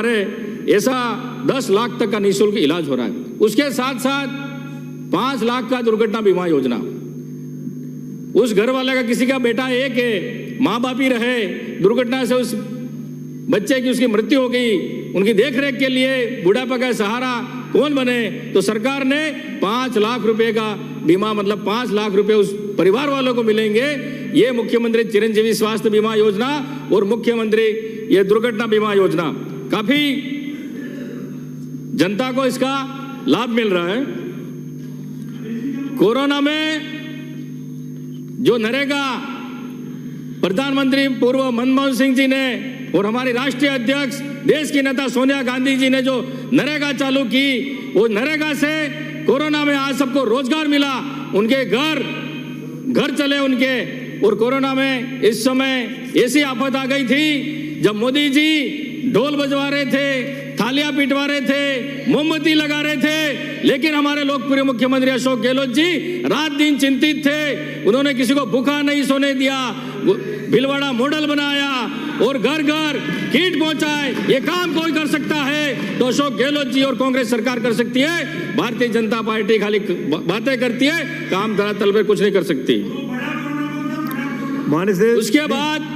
ऐसा 10 लाख तक का निःशुल्क इलाज हो रहा है। उसके साथ साथ 5 लाख का दुर्घटना बीमा योजना। उस घर वाले का किसी का बेटा एक है, माँ बाप ही रहे, दुर्घटना से उस बच्चे की उसकी मृत्यु हो गई, उनकी देखरेख के लिए बुढ़ापा का सहारा कौन बने? तो सरकार ने 5 लाख रुपए का बीमा, मतलब 5 लाख रुपए उस परिवार वालों को मिलेंगे। ये मुख्यमंत्री चिरंजीवी स्वास्थ्य बीमा योजना और मुख्यमंत्री ये दुर्घटना बीमा योजना, काफी जनता को इसका लाभ मिल रहा है। कोरोना में जो नरेगा प्रधानमंत्री पूर्व मनमोहन सिंह जी ने और हमारी राष्ट्रीय अध्यक्ष देश की नेता सोनिया गांधी जी ने जो नरेगा चालू की, वो नरेगा से कोरोना में आज सबको रोजगार मिला, उनके घर चले उनके। और कोरोना में इस समय ऐसी आफत आ गई थी जब मोदी जी ढोल बजवा रहे थे, थालियां पिटवा रहे थे, मोमबत्ती लगा रहे थे, लेकिन हमारे लोकप्रिय मुख्यमंत्री अशोक गहलोत जी रात दिन चिंतित थे। उन्होंने किसी को भूखा नहीं सोने दिया, भीलवाड़ा मॉडल बनाया और घर घर किट पहुंचाए। ये काम कोई कर सकता है तो अशोक गहलोत जी और कांग्रेस सरकार कर सकती है। भारतीय जनता पार्टी खाली बातें करती है, काम धरातल पे कुछ नहीं कर सकती। उसके बाद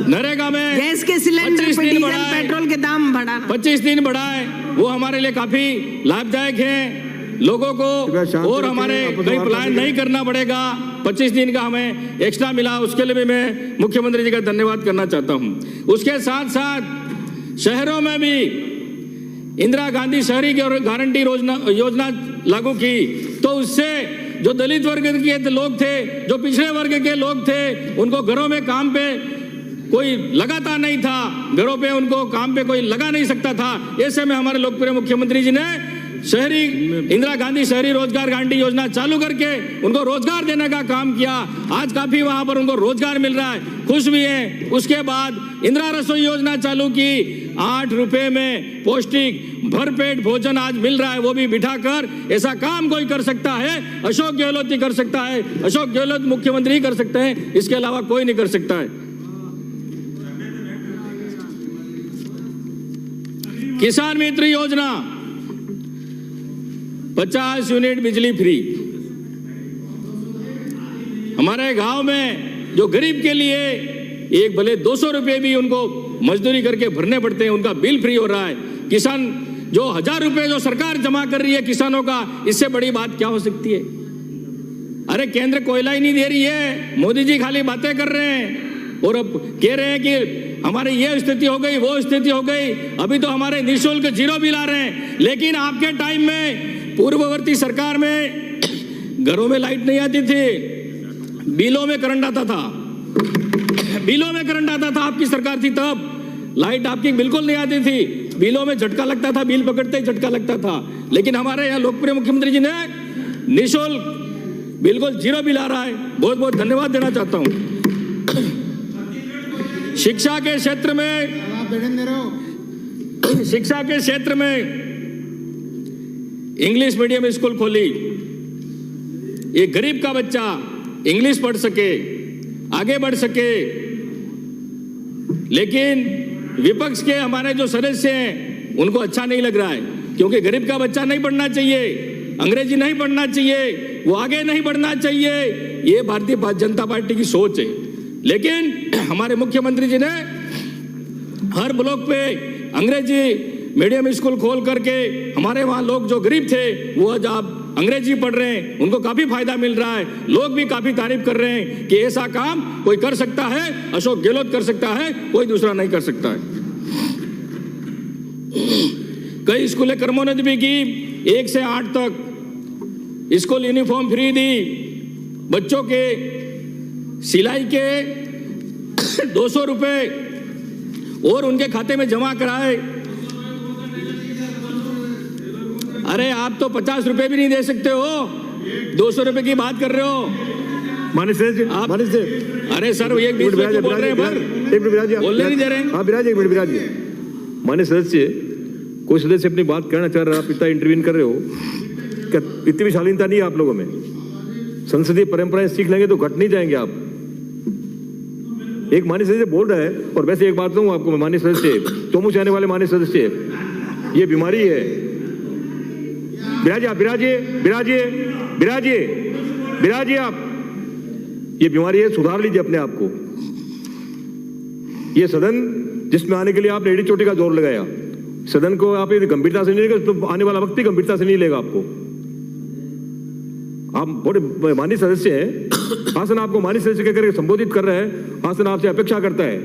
नरेगा में गैस के सिलेंडर पे डीजल पेट्रोल के दाम बढ़ाना 25 दिन बढ़ाए, वो हमारे लिए काफी लाभदायक है लोगों को, और हमारे कहीं पलायन नहीं करना पड़ेगा। 25 दिन का हमें एक्स्ट्रा मिला, उसके लिए भी मैं मुख्यमंत्री जी का धन्यवाद करना चाहता हूं। उसके साथ साथ शहरों में भी इंदिरा गांधी शहरी गारंटी योजना लागू की, तो उससे जो दलित वर्ग के लोग थे, जो पिछड़े वर्ग के लोग थे, उनको घरों में काम पे कोई लगाता नहीं था, घरों पे उनको काम पे कोई लगा नहीं सकता था। ऐसे में हमारे लोकप्रिय मुख्यमंत्री जी ने शहरी इंदिरा गांधी शहरी रोजगार गारंटी योजना चालू करके उनको रोजगार देने का काम किया। आज काफी वहां पर उनको रोजगार मिल रहा है, खुश भी है। उसके बाद इंदिरा रसोई योजना चालू की, 8 रुपए में पौष्टिक भरपेट भोजन आज मिल रहा है, वो भी बिठाकर। ऐसा काम कोई कर सकता है, अशोक गहलोत ही कर सकता है, अशोक गहलोत मुख्यमंत्री ही कर सकते हैं, इसके अलावा कोई नहीं कर सकता है। किसान मित्र योजना, 50 यूनिट बिजली फ्री। हमारे गांव में जो गरीब के लिए एक भले 200 रुपए भी उनको मजदूरी करके भरने पड़ते हैं, उनका बिल फ्री हो रहा है। किसान जो 1000 रुपए जो सरकार जमा कर रही है किसानों का, इससे बड़ी बात क्या हो सकती है? अरे केंद्र कोयला ही नहीं दे रही है, मोदी जी खाली बातें कर रहे हैं और अब कह रहे हैं कि हमारी ये स्थिति हो गई, वो स्थिति हो गई। अभी तो हमारे निःशुल्क 0 बिल आ रहे हैं, लेकिन आपके टाइम में पूर्ववर्ती सरकार में घरों में लाइट नहीं आती थी, बिलों में करंट आता था, बिलों में करंट आता था। आपकी सरकार थी तब लाइट आपकी बिल्कुल नहीं आती थी, बिलों में झटका लगता था, बिल पकड़ते ही झटका लगता था। लेकिन हमारे यहाँ लोकप्रिय मुख्यमंत्री जी ने निःशुल्क बिल्कुल 0 बिल आ रहा है, बहुत बहुत धन्यवाद देना चाहता हूँ। शिक्षा के क्षेत्र में इंग्लिश मीडियम स्कूल खोली, एक गरीब का बच्चा इंग्लिश पढ़ सके, आगे बढ़ सके। लेकिन विपक्ष के हमारे जो सदस्य हैं उनको अच्छा नहीं लग रहा है, क्योंकि गरीब का बच्चा नहीं पढ़ना चाहिए, अंग्रेजी नहीं पढ़ना चाहिए, वो आगे नहीं बढ़ना चाहिए। ये भारतीय जनता पार्टी की सोच है। लेकिन हमारे मुख्यमंत्री जी ने हर ब्लॉक पे अंग्रेजी मीडियम स्कूल खोल करके हमारे वहाँ लोग जो गरीब थे वो आज आप अंग्रेजी पढ़ रहे हैं, उनको काफी फायदा मिल रहा है। लोग भी काफी तारीफ कर रहे हैं कि ऐसा काम कोई कर सकता है, अशोक गहलोत कर सकता है, कोई दूसरा नहीं कर सकता है। कई स्कूलें क्रमोन्नति भी की, 1 से 8 तक स्कूल यूनिफॉर्म फ्री दी, बच्चों के सिलाई के 200 रुपए और उनके खाते में जमा कराए। अरे आप तो 50 रुपए भी नहीं दे सकते हो, 200 रुपए की बात कर रहे हो। मानिश जी, अरे सर एक बीच में बोल रहे हैं, बोलने नहीं दे रहे हैं। हाँ विराज, एक मिनट विराज जी। मान्य सदस्य, कोई सदस्य अपनी बात कहना चाह रहा है, आप इतना इंटरवीन कर रहे हो, क्या इतनी भी शालीनता नहीं है आप लोगों में? संसदीय परंपराएं सीख लेंगे तो घट नहीं जाएंगे आप। एक माननीय सदस्य बोल रहा है। और वैसे एक बात कहूँ आपको, माननीय सदस्य, चोमू से आने वाले माननीय सदस्य, ये बीमारी है। बिराजिए आप, बिराजिए आप, ये बीमारी है, सुधार लीजिए अपने आप को। ये सदन जिसमें आने के लिए आपने एड़ी चोटी का जोर लगाया, सदन को आप यदि गंभीरता से नहीं लेगा तो आने वाला वक्त भी गंभीरता से नहीं लेगा आपको। आप बड़े माननीय सदस्य हैं, हासन आपको माननीय सदस्य कहकर संबोधित कर रहा है। हासन आपसे अपेक्षा करता है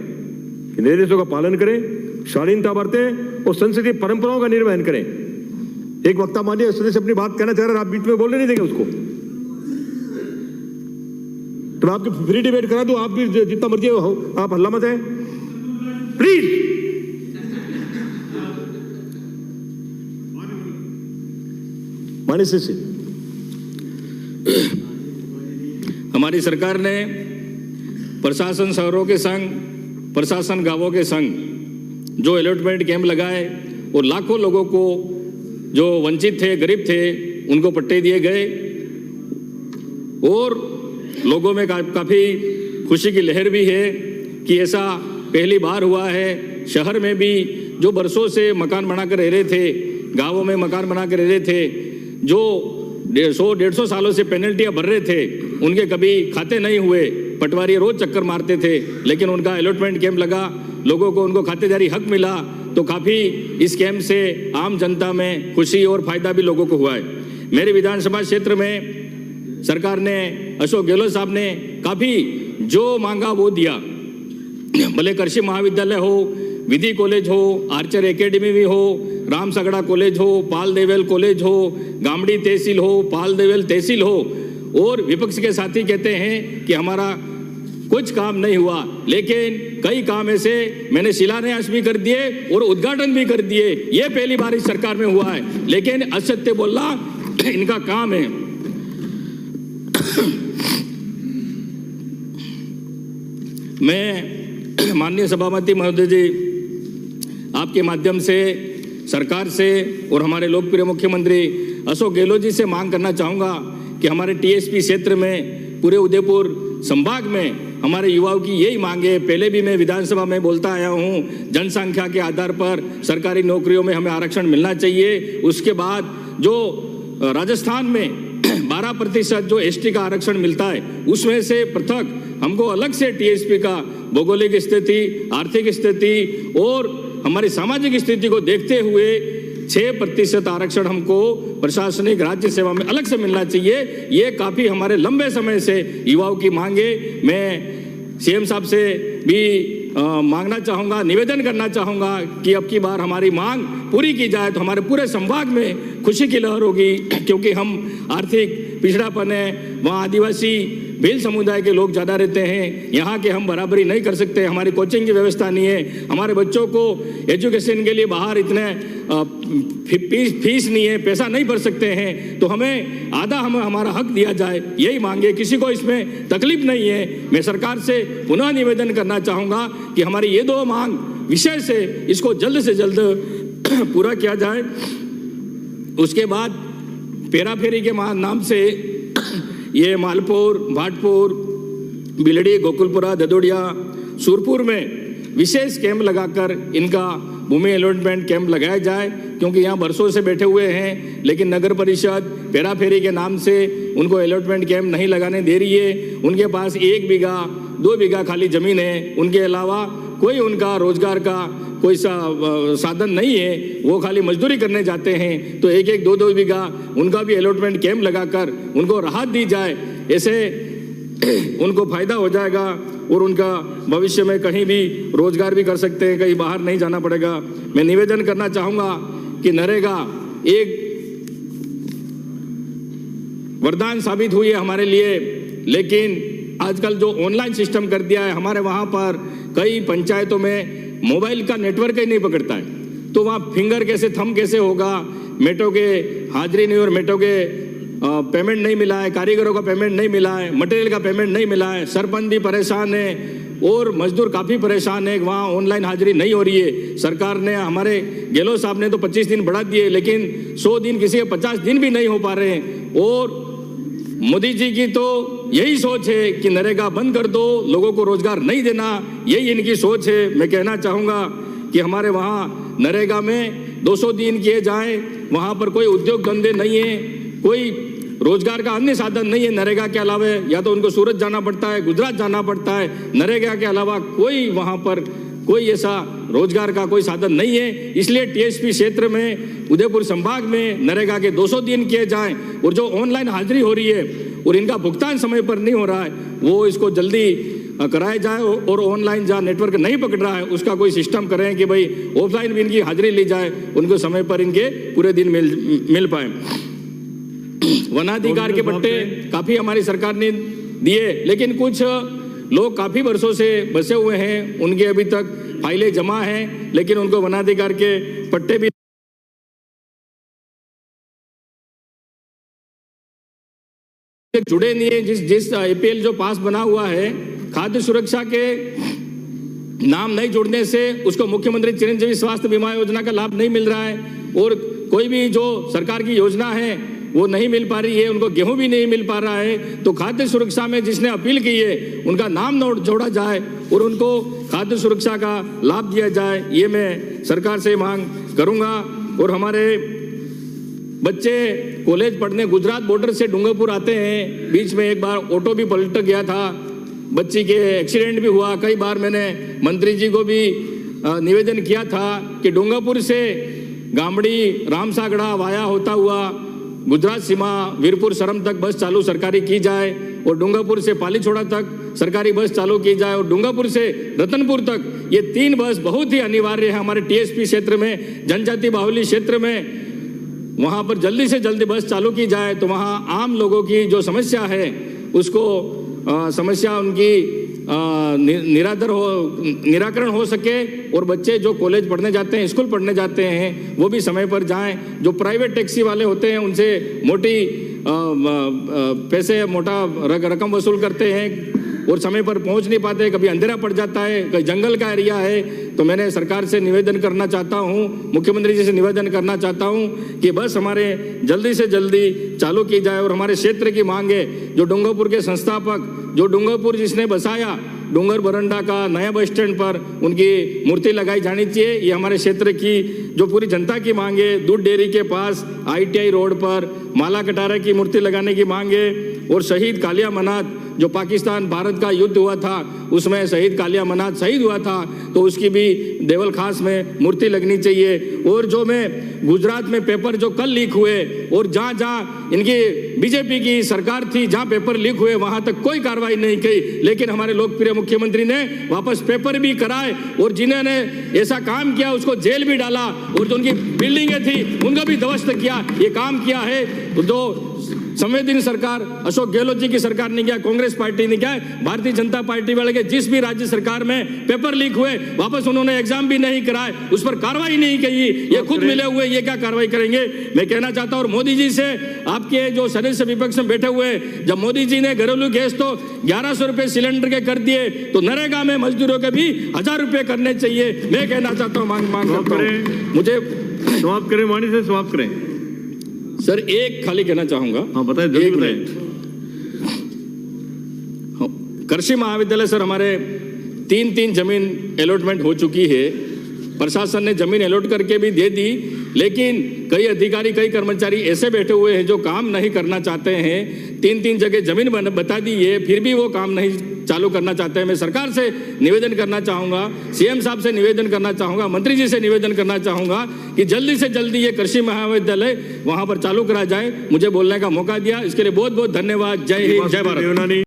कि निर्देशों का पालन करें, शालीनता बरतें और संसदीय परंपराओं का निर्वहन करें। एक वक्ता माननीय सदस्य अपनी बात कहना चाह रहे हैं, आप बीच में बोलने नहीं देंगे उसको, तो मैं आपकी फ्री डिबेट करा दूं, आप भी जितना मर्जी हो, आप हल्ला मत है प्लीज। माननीय सदस्य, हमारी सरकार ने प्रशासन शहरों के संग, प्रशासन गांवों के संग जो अलॉटमेंट कैंप लगाए और लाखों लोगों को जो वंचित थे, गरीब थे, उनको पट्टे दिए गए और लोगों में काफ़ी खुशी की लहर भी है कि ऐसा पहली बार हुआ है। शहर में भी जो बरसों से मकान बनाकर रह रहे थे, गांवों में मकान बनाकर रह रहे थे, जो 150 सालों से पेनल्टियां भर रहे थे, उनके कभी खाते नहीं हुए, पटवारी रोज चक्कर मारते थे, लेकिन उनका अलॉटमेंट कैंप लगा, लोगों को उनको खातेदारी हक मिला, तो काफ़ी इस कैंप से आम जनता में खुशी और फायदा भी लोगों को हुआ है। मेरे विधानसभा क्षेत्र में सरकार ने, अशोक गहलोत साहब ने काफ़ी जो मांगा वो दिया, भले कृषि महाविद्यालय हो, विधि कॉलेज हो, आर्चर एकेडमी भी हो, राम सगड़ा कॉलेज हो, पाल देवेल कॉलेज हो, गामड़ी तहसील हो, पाल देवेल तहसील हो। और विपक्ष के साथी कहते हैं कि हमारा कुछ काम नहीं हुआ, लेकिन कई काम ऐसे मैंने शिलान्यास भी कर दिए और उद्घाटन भी कर दिए। ये पहली बार इस सरकार में हुआ है, लेकिन असत्य बोलना इनका काम है। मैं माननीय सभापति महोदय जी, आपके माध्यम से सरकार से और हमारे लोकप्रिय मुख्यमंत्री अशोक गहलोत जी से मांग करना चाहूँगा कि हमारे टीएसपी क्षेत्र में, पूरे उदयपुर संभाग में हमारे युवाओं की यही मांग है। पहले भी मैं विधानसभा में बोलता आया हूँ, जनसंख्या के आधार पर सरकारी नौकरियों में हमें आरक्षण मिलना चाहिए। उसके बाद जो राजस्थान में 12% जो एसटी का आरक्षण मिलता है, उसमें से पृथक हमको अलग से टीएसपी का भौगोलिक स्थिति, आर्थिक स्थिति और हमारी सामाजिक स्थिति को देखते हुए 6% आरक्षण हमको प्रशासनिक राज्य सेवा में अलग से मिलना चाहिए। ये काफ़ी हमारे लंबे समय से युवाओं की मांगे। मैं सीएम साहब से भी मांगना चाहूँगा, निवेदन करना चाहूँगा कि अब की बार हमारी मांग पूरी की जाए तो हमारे पूरे संभाग में खुशी की लहर होगी, क्योंकि हम आर्थिक पिछड़ापन है, वहाँ आदिवासी भील समुदाय के लोग ज़्यादा रहते हैं, यहाँ के हम बराबरी नहीं कर सकते, हमारी कोचिंग की व्यवस्था नहीं है, हमारे बच्चों को एजुकेशन के लिए बाहर इतने फीस नहीं है, पैसा नहीं भर सकते हैं, तो हमें आधा हमारा हक दिया जाए, यही मांगे। किसी को इसमें तकलीफ नहीं है। मैं सरकार से पुनः निवेदन करना चाहूँगा कि हमारी ये दो मांग विषय से इसको जल्द से जल्द पूरा किया जाए। उसके बाद पेरा फेरी के नाम से ये मालपुर, भाटपुर, बिलड़ी, गोकुलपुरा, ददोड़िया, सूरपुर में विशेष कैंप लगाकर इनका भूमि अलॉटमेंट कैंप लगाया जाए, क्योंकि यहाँ बरसों से बैठे हुए हैं, लेकिन नगर परिषद पेरा फेरी के नाम से उनको अलॉटमेंट कैंप नहीं लगाने दे रही है। उनके पास 1 बीघा 2 बीघा खाली जमीन है, उनके अलावा कोई उनका रोजगार का कोई साधन नहीं है, वो खाली मजदूरी करने जाते हैं। तो 1-1 2-2 बीघा उनका भी अलॉटमेंट कैंप लगाकर उनको राहत दी जाए, ऐसे उनको फायदा हो जाएगा और उनका भविष्य में कहीं भी रोजगार भी कर सकते हैं, कहीं बाहर नहीं जाना पड़ेगा। मैं निवेदन करना चाहूँगा कि नरेगा एक वरदान साबित हुई है हमारे लिए, लेकिन आजकल जो ऑनलाइन सिस्टम कर दिया है, हमारे वहाँ पर कई पंचायतों में मोबाइल का नेटवर्क ही नहीं पकड़ता है, तो वहाँ फिंगर कैसे, थंब कैसे होगा, मेटो के हाजिरी नहीं और मेटो के पेमेंट नहीं मिला है, कारीगरों का पेमेंट नहीं मिला है, मटेरियल का पेमेंट नहीं मिला है, सरपंच भी परेशान है और मजदूर काफ़ी परेशान है, वहाँ ऑनलाइन हाजिरी नहीं हो रही है। सरकार ने, हमारे गहलोत साहब ने तो 25 दिन बढ़ा दिए, लेकिन 100 दिन, किसी के 50 दिन भी नहीं हो पा रहे हैं। और मोदी जी की तो यही सोच है कि नरेगा बंद कर दो, लोगों को रोजगार नहीं देना, यही इनकी सोच है। मैं कहना चाहूंगा कि हमारे वहाँ नरेगा में 200 दिन किए जाएं, वहाँ पर कोई उद्योग धंधे नहीं है, कोई रोजगार का अन्य साधन नहीं है नरेगा के अलावा। या तो उनको सूरत जाना पड़ता है, गुजरात जाना पड़ता है, नरेगा के अलावा कोई वहाँ पर कोई ऐसा रोजगार का कोई साधन नहीं है। इसलिए टीएसपी क्षेत्र में, उदयपुर संभाग में नरेगा के 200 दिन किए जाएं और जो ऑनलाइन हाजिरी हो रही है और इनका भुगतान समय पर नहीं हो रहा है, वो इसको जल्दी कराया जाए और ऑनलाइन जहाँ नेटवर्क नहीं पकड़ रहा है उसका कोई सिस्टम करें कि भाई ऑफलाइन भी इनकी हाजिरी ली जाए, उनको समय पर इनके पूरे दिन मिल पाए। वनाधिकार के पट्टे काफी हमारी सरकार ने दिए, लेकिन कुछ लोग काफी वर्षों से बसे हुए हैं, उनके अभी तक फाइलें जमा हैं, लेकिन उनको वनाधिकार के पट्टे भी जुड़े नहीं है। जिस APL जो पास बना हुआ है, खाद्य सुरक्षा के नाम नहीं जुड़ने से उसको मुख्यमंत्री चिरंजीवी स्वास्थ्य बीमा योजना का लाभ नहीं मिल रहा है और कोई भी जो सरकार की योजना है वो नहीं मिल पा रही है, उनको गेहूं भी नहीं मिल पा रहा है। तो खाद्य सुरक्षा में जिसने अपील की है उनका नाम जोड़ा जाए और उनको खाद्य सुरक्षा का लाभ दिया जाए, ये मैं सरकार से मांग करूंगा। और हमारे बच्चे कॉलेज पढ़ने गुजरात बॉर्डर से डूंगरपुर आते हैं, बीच में एक बार ऑटो भी पलट गया था, बच्ची के एक्सीडेंट भी हुआ। कई बार मैंने मंत्री जी को भी निवेदन किया था कि डूंगरपुर से गामड़ी रामसागड़ा वाया होता हुआ गुजरात सीमा वीरपुर सरम तक बस चालू सरकारी की जाए और डूंगरपुर से पालीछोड़ा तक सरकारी बस चालू की जाए और डूंगरपुर से रतनपुर तक ये 3 बस बहुत ही अनिवार्य है हमारे टीएसपी क्षेत्र में, जनजाति बाहुल्य क्षेत्र में। वहाँ पर जल्दी से जल्दी बस चालू की जाए तो वहाँ आम लोगों की जो समस्या है उसको समस्या उनकी निराकरण हो सके और बच्चे जो कॉलेज पढ़ने जाते हैं, स्कूल पढ़ने जाते हैं, वो भी समय पर जाएं। जो प्राइवेट टैक्सी वाले होते हैं उनसे मोटी पैसे मोटा रकम वसूल करते हैं और समय पर पहुंच नहीं पाते, कभी अंधेरा पड़ जाता है, कभी जंगल का एरिया है। तो मैंने सरकार से निवेदन करना चाहता हूं, मुख्यमंत्री जी से निवेदन करना चाहता हूं कि बस हमारे जल्दी से जल्दी चालू की जाए। और हमारे क्षेत्र की मांग है, जो डूंगरपुर के संस्थापक, जो डूंगरपुर जिसने बसाया, डूंगर बरंडा का नया बस स्टैंड पर उनकी मूर्ति लगाई जानी चाहिए। ये हमारे क्षेत्र की जो पूरी जनता की मांग है। दूध डेयरी के पास ITI रोड पर माला कटारा की मूर्ति लगाने की मांग है। और शहीद कालिया मनात, जो पाकिस्तान भारत का युद्ध हुआ था उसमें शहीद कालिया मनात शहीद हुआ था, तो उसकी भी देवल खास में मूर्ति लगनी चाहिए। और जो मैं गुजरात में पेपर जो कल लीक हुए और जहाँ जहाँ इनकी बीजेपी की सरकार थी, जहाँ पेपर लीक हुए वहां तक कोई कार्रवाई नहीं की, लेकिन हमारे लोकप्रिय मुख्यमंत्री ने वापस पेपर भी कराए और जिन्होंने ऐसा काम किया उसको जेल भी डाला और जो उनकी बिल्डिंगें थी उनको भी ध्वस्त किया। ये काम किया है जो संवेदनशील सरकार अशोक गहलोत जी की सरकार ने किया, कांग्रेस पार्टी ने किया। भारतीय जनता पार्टी वाले के जिस भी राज्य सरकार में पेपर लीक हुए वापस उन्होंने एग्जाम भी नहीं कराए, उस पर कार्रवाई नहीं की। ये खुद मिले हुए, ये क्या कार्रवाई करेंगे? मैं कहना चाहता हूं और मोदी जी से, आपके जो सदस्य विपक्ष में बैठे हुए, जब मोदी जी ने घरेलू गैस तो 1100 रुपए सिलेंडर के कर दिए, तो नरेगा में मजदूरों के भी 1000 रुपए करने चाहिए। मैं कहना चाहता हूँ, मांग करता हूं। मुझे समाप्त करें, वाणी से समाप्त करें। सर एक खाली कहना चाहूंगा। हाँ बताएं, जल्दी बताएं। कृषि महाविद्यालय सर हमारे 3 जमीन अलॉटमेंट हो चुकी है, प्रशासन ने जमीन अलॉट करके भी दे दी, लेकिन कई अधिकारी कई कर्मचारी ऐसे बैठे हुए हैं जो काम नहीं करना चाहते हैं। 3 जगह जमीन बता दी है, फिर भी वो काम नहीं चालू करना चाहते हैं। मैं सरकार से निवेदन करना चाहूंगा, CM साहब से निवेदन करना चाहूंगा, मंत्री जी से निवेदन करना चाहूंगा कि जल्दी से जल्दी ये कृषि महाविद्यालय वहां पर चालू करा जाए। मुझे बोलने का मौका दिया, इसके लिए बहुत बहुत धन्यवाद। जय हिंद, जय भारत।